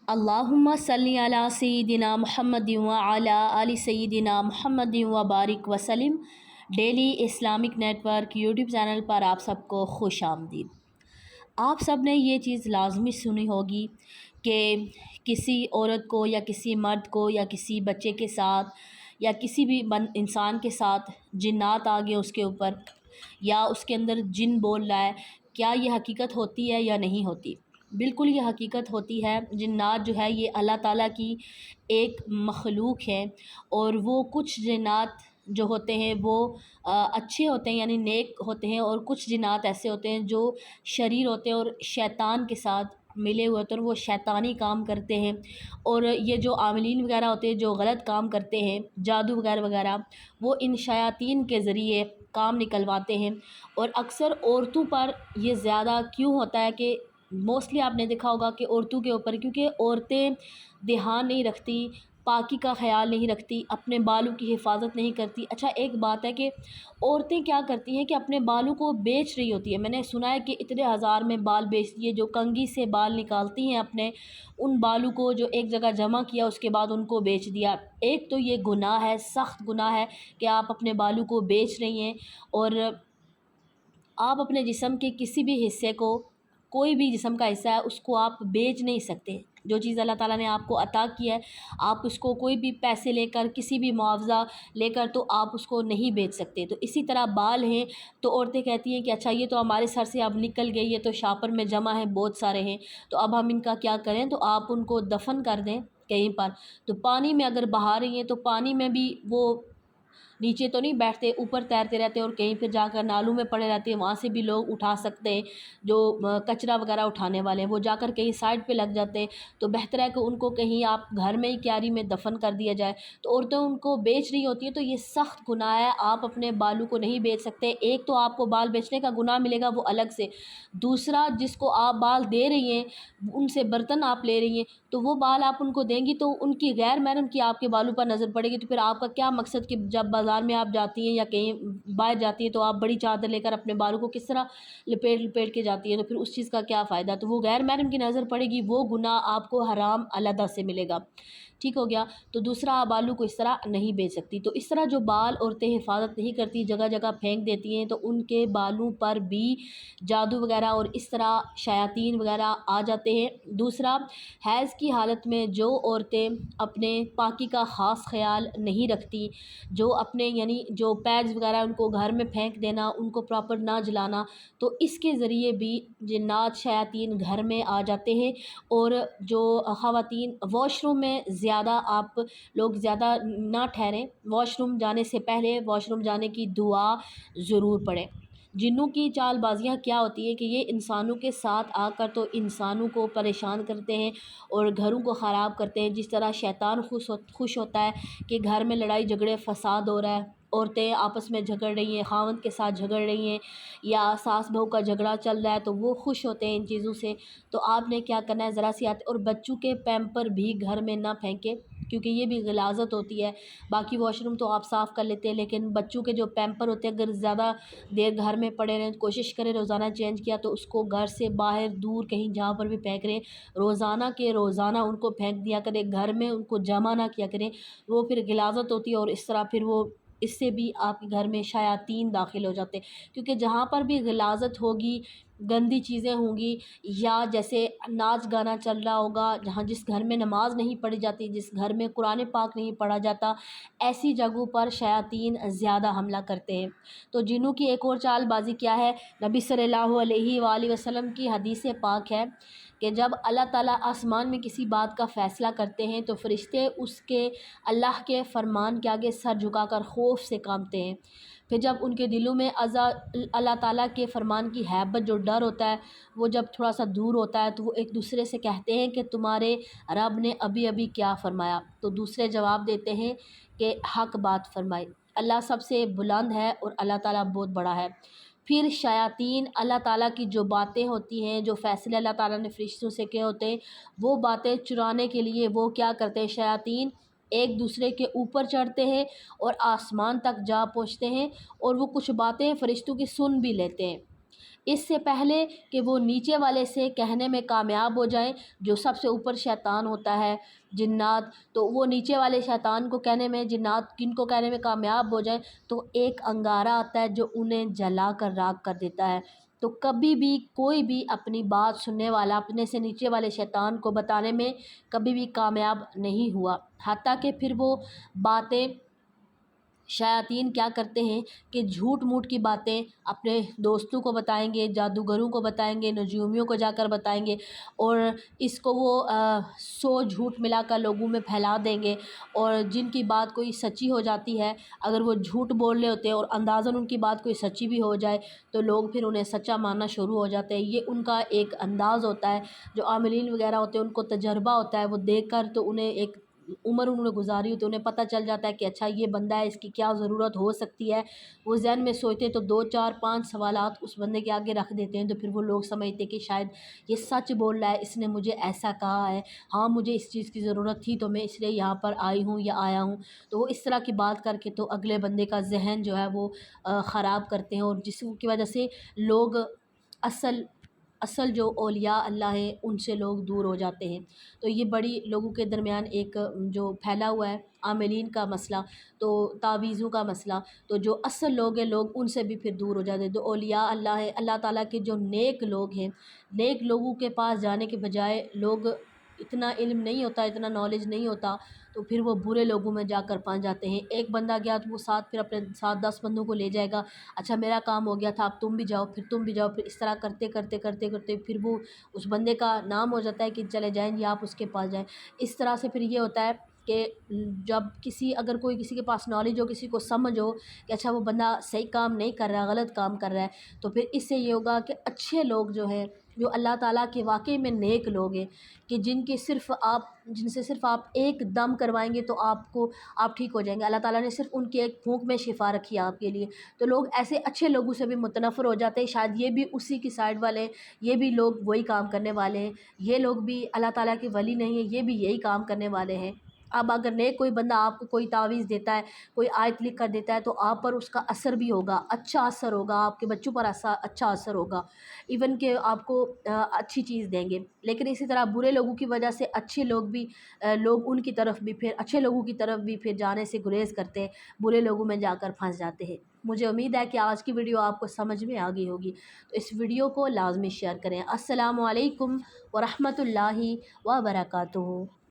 اللہم صلی علی سیدنا محمد وعلی آل سیدنا محمد وبارک وسلم۔ Daily Islamic network YouTube channel پر آپ سب کو خوش آمدید۔ آپ سب نے یہ چیز لازمی سنی ہوگی کہ کسی عورت کو یا کسی مرد کو یا کسی بچے کے ساتھ یا کسی بھی انسان کے ساتھ جنات آ گئے اس کے اوپر، یا اس کے اندر جن بول رہا ہے، کیا یہ حقیقت ہوتی ہے یا نہیں ہوتی؟ بالکل یہ حقیقت ہوتی ہے۔ جنات جو ہے یہ اللہ تعالیٰ کی ایک مخلوق ہے، اور وہ کچھ جنات جو ہوتے ہیں وہ اچھے ہوتے ہیں یعنی نیک ہوتے ہیں، اور کچھ جنات ایسے ہوتے ہیں جو شریر ہوتے ہیں اور شیطان کے ساتھ ملے ہوئے ہوتے ہیں، اور وہ شیطانی کام کرتے ہیں۔ اور یہ جو عاملین وغیرہ ہوتے ہیں جو غلط کام کرتے ہیں، جادو وغیرہ وغیرہ، وہ ان شیاطین کے ذریعے کام نکلواتے ہیں۔ اور اکثر عورتوں پر یہ زیادہ کیوں ہوتا ہے کہ موسٹلی آپ نے دیکھا ہوگا کہ عورتوں کے اوپر، کیونکہ عورتیں دھیان نہیں رکھتی، پاکی کا خیال نہیں رکھتی، اپنے بالوں کی حفاظت نہیں کرتی۔ اچھا ایک بات ہے کہ عورتیں کیا کرتی ہیں کہ اپنے بالوں کو بیچ رہی ہوتی ہے۔ میں نے سنا ہے کہ اتنے ہزار میں بال بیچتی ہے، جو کنگھی سے بال نکالتی ہیں اپنے، ان بالوں کو جو ایک جگہ جمع کیا اس کے بعد ان کو بیچ دیا۔ ایک تو یہ گناہ ہے، سخت گناہ ہے کہ آپ اپنے بالوں کو بیچ رہی ہیں، اور آپ اپنے جسم کے کسی بھی حصے کو، کوئی بھی جسم کا حصہ ہے اس کو آپ بیچ نہیں سکتے۔ جو چیز اللہ تعالیٰ نے آپ کو عطا کی ہے، آپ اس کو کوئی بھی پیسے لے کر، کسی بھی معاوضہ لے کر تو آپ اس کو نہیں بیچ سکتے۔ تو اسی طرح بال ہیں، تو عورتیں کہتی ہیں کہ اچھا یہ تو ہمارے سر سے اب نکل گئی ہے، تو شاپر میں جمع ہے، بہت سارے ہیں، تو اب ہم ان کا کیا کریں؟ تو آپ ان کو دفن کر دیں کہیں پر۔ تو پانی میں اگر بہا رہی ہیں تو پانی میں بھی وہ نیچے تو نہیں بیٹھتے، اوپر تیرتے رہتے ہیں، اور کہیں پھر جا کر نالوں میں پڑے رہتے ہیں، وہاں سے بھی لوگ اٹھا سکتے ہیں۔ جو کچرا وغیرہ اٹھانے والے ہیں وہ جا کر کہیں سائڈ پہ لگ جاتے ہیں، تو بہتر ہے کہ ان کو کہیں آپ گھر میں ہی کیاری میں دفن کر دیا جائے۔ تو عورتیں ان کو بیچ رہی ہوتی ہیں، تو یہ سخت گناہ ہے، آپ اپنے بالوں کو نہیں بیچ سکتے۔ ایک تو آپ کو بال بیچنے کا گناہ ملے گا وہ الگ سے، دوسرا جس کو آپ بال دے رہی ہیں ان سے برتن آپ لے رہی ہیں، تو وہ بال آپ ان کو دیں گی تو ان کی غیر محرم کی آپ کے بالوں پر نظر پڑے گی، تو پھر آپ کا کیا مقصد کہ جب بازار میں آپ جاتی ہیں یا کہیں باہر جاتی ہیں تو آپ بڑی چادر لے کر اپنے بالوں کو کس طرح لپیٹ لپیٹ کے جاتی ہیں، تو پھر اس چیز کا کیا فائدہ؟ تو وہ غیر محرم کی نظر پڑے گی، وہ گناہ آپ کو حرام علیحدہ سے ملے گا۔ ٹھیک ہو گیا؟ تو دوسرا آپ بالوں کو اس طرح نہیں بیچ سکتی۔ تو اس طرح جو بال عورتیں حفاظت نہیں کرتی، جگہ جگہ پھینک دیتی ہیں، تو ان کے بالوں پر بھی جادو وغیرہ اور اس طرح شیاطین وغیرہ آ جاتے ہیں۔ دوسرا، حیض کی حالت میں جو عورتیں اپنے پاکی کا خاص خیال نہیں رکھتی، جو اپنے یعنی جو پیڈز وغیرہ ان کو گھر میں پھینک دینا، ان کو پراپر نہ جلانا، تو اس کے ذریعے بھی جنات شیاطین گھر میں آ جاتے ہیں۔ اور جو خواتین واش روم میں زیادہ آپ لوگ زیادہ نہ ٹھہریں، واش روم جانے سے پہلے واش روم جانے کی دعا ضرور پڑھیں۔ جنوں کی چال بازیاں کیا ہوتی ہے کہ یہ انسانوں کے ساتھ آ کر تو انسانوں کو پریشان کرتے ہیں اور گھروں کو خراب کرتے ہیں، جس طرح شیطان خوش ہوتا ہے کہ گھر میں لڑائی جھگڑے فساد ہو رہا ہے، عورتیں آپس میں جھگڑ رہی ہیں، خاوند کے ساتھ جھگڑ رہی ہیں، یا ساس بہو کا جھگڑا چل رہا ہے، تو وہ خوش ہوتے ہیں ان چیزوں سے۔ تو آپ نے کیا کرنا ہے، ذرا سی اور بچوں کے پیمپر بھی گھر میں نہ پھینکیں، کیونکہ یہ بھی غلاظت ہوتی ہے۔ باقی واش روم تو آپ صاف کر لیتے ہیں، لیکن بچوں کے جو پیمپر ہوتے ہیں اگر زیادہ دیر گھر میں پڑے رہیں، کوشش کریں روزانہ چینج کیا، تو اس کو گھر سے باہر دور کہیں جہاں پر بھی پھینک رہے ہیں، روزانہ کے روزانہ ان کو پھینک دیا کریں، گھر میں ان کو جمع نہ کیا کریں، وہ پھر غلاظت ہوتی ہے، اور اس طرح پھر وہ اس سے بھی آپ کے گھر میں شیاطین داخل ہو جاتے ہیں۔ کیونکہ جہاں پر بھی غلاظت ہوگی، گندی چیزیں ہوں گی، یا جیسے ناچ گانا چل رہا ہوگا، جہاں جس گھر میں نماز نہیں پڑھی جاتی، جس گھر میں قرآن پاک نہیں پڑھا جاتا، ایسی جگہوں پر شیاطین زیادہ حملہ کرتے ہیں۔ تو جنوں کی ایک اور چال بازی کیا ہے، نبی صلی اللہ علیہ وآلہ وسلم کی حدیث پاک ہے کہ جب اللہ تعالیٰ آسمان میں کسی بات کا فیصلہ کرتے ہیں تو فرشتے اس کے اللہ کے فرمان کے آگے سر جھکا کر خوف سے کانپتے ہیں۔ پھر جب ان کے دلوں میں اللہ تعالیٰ کے فرمان کی ہیبت، جو ڈر ہوتا ہے، وہ جب تھوڑا سا دور ہوتا ہے، تو وہ ایک دوسرے سے کہتے ہیں کہ تمہارے رب نے ابھی ابھی کیا فرمایا؟ تو دوسرے جواب دیتے ہیں کہ حق بات فرمائی، اللہ سب سے بلند ہے اور اللہ تعالیٰ بہت بڑا ہے۔ پھر شیاطین اللہ تعالیٰ کی جو باتیں ہوتی ہیں، جو فیصلے اللہ تعالیٰ نے فرشتوں سے کیے ہوتے ہیں، وہ باتیں چرانے کے لیے وہ کیا کرتے ہیں، شیاطین ایک دوسرے کے اوپر چڑھتے ہیں اور آسمان تک جا پہنچتے ہیں، اور وہ کچھ باتیں فرشتوں کی سن بھی لیتے ہیں۔ اس سے پہلے کہ وہ نیچے والے سے کہنے میں کامیاب ہو جائیں، جو سب سے اوپر شیطان ہوتا ہے جنات، تو وہ نیچے والے شیطان کو کہنے میں، جنات کن کو کہنے میں کامیاب ہو جائیں، تو ایک انگارہ آتا ہے جو انہیں جلا کر راکھ کر دیتا ہے۔ تو کبھی بھی کوئی بھی اپنی بات سننے والا اپنے سے نیچے والے شیطان کو بتانے میں کبھی بھی کامیاب نہیں ہوا، حتیٰ کہ پھر وہ باتیں شیاطین کیا کرتے ہیں کہ جھوٹ موٹ کی باتیں اپنے دوستوں کو بتائیں گے، جادوگروں کو بتائیں گے، نجومیوں کو جا کر بتائیں گے، اور اس کو وہ 100 جھوٹ ملا کر لوگوں میں پھیلا دیں گے، اور جن کی بات کوئی سچی ہو جاتی ہے، اگر وہ جھوٹ بول رہے ہوتے ہیں اور اندازاً ان کی بات کوئی سچی بھی ہو جائے تو لوگ پھر انہیں سچا ماننا شروع ہو جاتے ہیں۔ یہ ان کا ایک انداز ہوتا ہے، جو عاملین وغیرہ ہوتے ہیں ان کو تجربہ ہوتا ہے، وہ دیکھ کر تو انہیں ایک عمر انہوں نے گزاری ہوتی ہے، انہیں پتہ چل جاتا ہے کہ اچھا یہ بندہ ہے، اس کی کیا ضرورت ہو سکتی ہے۔ وہ ذہن میں سوچتے ہیں تو 2 4 5 سوالات اس بندے کے آگے رکھ دیتے ہیں، تو پھر وہ لوگ سمجھتے ہیں کہ شاید یہ سچ بول رہا ہے، اس نے مجھے ایسا کہا ہے، ہاں مجھے اس چیز کی ضرورت تھی تو میں اس لیے یہاں پر آئی ہوں یا آیا ہوں۔ تو وہ اس طرح کی بات کر کے تو اگلے بندے کا ذہن جو ہے وہ خراب کرتے ہیں، اور جس کی وجہ سے لوگ اصل جو اولیاء اللہ ہیں ان سے لوگ دور ہو جاتے ہیں۔ تو یہ بڑی لوگوں کے درمیان ایک جو پھیلا ہوا ہے عاملین کا مسئلہ، تو تعویذوں کا مسئلہ، تو جو اصل لوگ ہیں لوگ ان سے بھی پھر دور ہو جاتے ہیں۔ جو اولیاء اللہ ہے، اللہ تعالیٰ کے جو نیک لوگ ہیں، نیک لوگوں کے پاس جانے کے بجائے لوگ اتنا علم نہیں ہوتا، اتنا نالج نہیں ہوتا، تو پھر وہ برے لوگوں میں جا کر پھنس جاتے ہیں۔ ایک بندہ گیا تو وہ پھر اپنے ساتھ 10 بندوں کو لے جائے گا، اچھا میرا کام ہو گیا تھا اب تم بھی جاؤ، پھر تم بھی جاؤ، پھر اس طرح کرتے کرتے کرتے کرتے پھر وہ اس بندے کا نام ہو جاتا ہے کہ چلے جائیں یا آپ اس کے پاس جائیں۔ اس طرح سے پھر یہ ہوتا ہے کہ جب اگر کوئی کسی کے پاس نالج ہو، کسی کو سمجھ ہو کہ اچھا وہ بندہ صحیح کام نہیں کر رہا، غلط کام کر رہا ہے، تو پھر اس سے یہ ہوگا کہ اچھے لوگ جو ہیں، جو اللہ تعالیٰ کے واقعی میں نیک لوگ ہیں، کہ جن سے صرف آپ ایک دم کروائیں گے تو آپ ٹھیک ہو جائیں گے، اللہ تعالیٰ نے صرف ان کے ایک پھونک میں شفا رکھی ہے آپ کے لیے، تو لوگ ایسے اچھے لوگوں سے بھی متنفر ہو جاتے ہیں، شاید یہ بھی اسی کی سائڈ والے ہیں، یہ بھی لوگ وہی کام کرنے والے ہیں، یہ لوگ بھی اللہ تعالیٰ کے ولی نہیں ہیں، یہ بھی یہی کام کرنے والے ہیں۔ اب اگر نیک کوئی بندہ آپ کو کوئی تعویذ دیتا ہے، کوئی آیت لکھ کر دیتا ہے، تو آپ پر اس کا اثر بھی ہوگا، اچھا اثر ہوگا، آپ کے بچوں پر اچھا اثر ہوگا، ایون کہ آپ کو اچھی چیز دیں گے۔ لیکن اسی طرح برے لوگوں کی وجہ سے اچھے لوگ بھی لوگ ان کی طرف بھی پھر اچھے لوگوں کی طرف بھی پھر جانے سے گریز کرتے ہیں، برے لوگوں میں جا کر پھنس جاتے ہیں۔ مجھے امید ہے کہ آج کی ویڈیو آپ کو سمجھ میں آ گئی ہوگی، تو اس ویڈیو کو لازمی شیئر کریں۔ السلام علیکم ورحمۃ اللہ وبرکاتہ۔